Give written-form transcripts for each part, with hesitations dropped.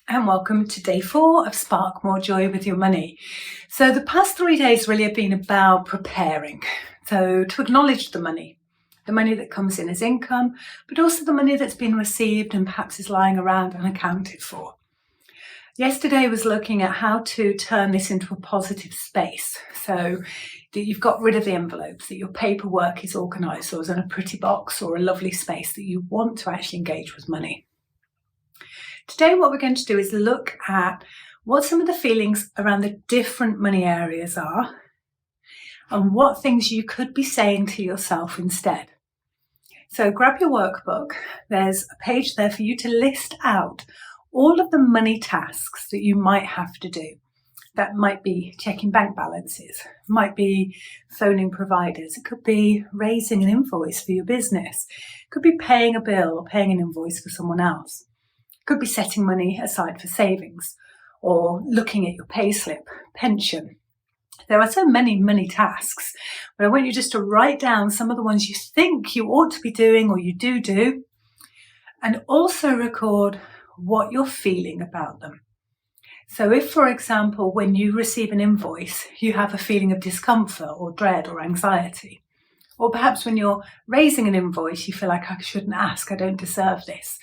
And welcome to day 4 of Spark More Joy with Your Money. So the past 3 days really have been about preparing. So to acknowledge the money that comes in as income, but also the money that's been received and perhaps is lying around unaccounted for. Yesterday was looking at how to turn this into a positive space. So that you've got rid of the envelopes, that your paperwork is organised or is in a pretty box or a lovely space that you want to actually engage with money. Today what we're going to do is look at what some of the feelings around the different money areas are and what things you could be saying to yourself instead. So grab your workbook. There's a page there for you to list out all of the money tasks that you might have to do. That might be checking bank balances, might be phoning providers, it could be raising an invoice for your business, it could be paying a bill or paying an invoice for someone else. Could be setting money aside for savings or looking at your payslip, pension. There are so many tasks, but I want you just to write down some of the ones you think you ought to be doing or you do, and also record what you're feeling about them. So if, for example, when you receive an invoice, you have a feeling of discomfort or dread or anxiety, or perhaps when you're raising an invoice, you feel like I shouldn't ask, I don't deserve this.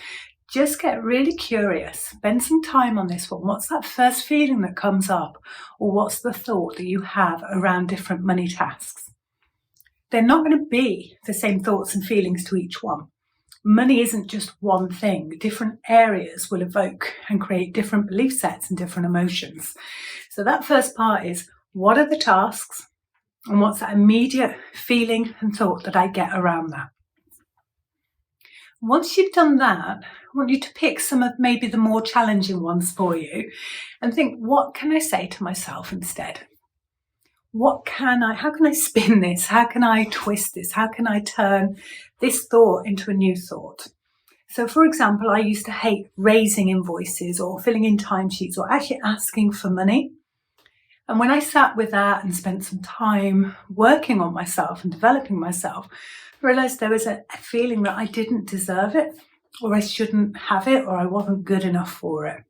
Just get really curious, spend some time on this one. What's that first feeling that comes up? Or what's the thought that you have around different money tasks? They're not going to be the same thoughts and feelings to each one. Money isn't just one thing. Different areas will evoke and create different belief sets and different emotions. So that first part is, what are the tasks? And what's that immediate feeling and thought that I get around that? Once you've done that, I want you to pick some of maybe the more challenging ones for you and think, what can I say to myself instead? How can I spin this? How can I twist this? How can I turn this thought into a new thought? So for example, I used to hate raising invoices or filling in timesheets or actually asking for money. And when I sat with that and spent some time working on myself and developing myself, I realised there was a feeling that I didn't deserve it, or I shouldn't have it, or I wasn't good enough for it.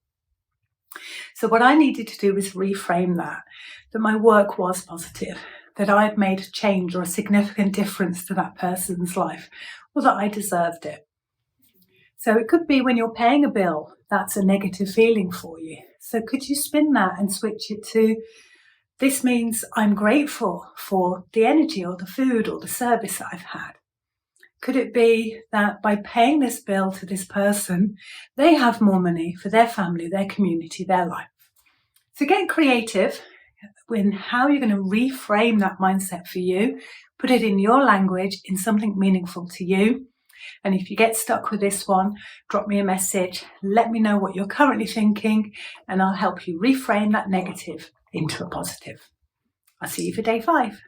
So what I needed to do was reframe that my work was positive, that I had made a change or a significant difference to that person's life, or that I deserved it. So it could be when you're paying a bill, that's a negative feeling for you. So could you spin that and switch it to, this means I'm grateful for the energy or the food or the service that I've had. Could it be that by paying this bill to this person, they have more money for their family, their community, their life? So get creative in how you're going to reframe that mindset for you, put it in your language, in something meaningful to you. And if you get stuck with this one, drop me a message, let me know what you're currently thinking, and I'll help you reframe that negative into a positive. I'll see you for day 5.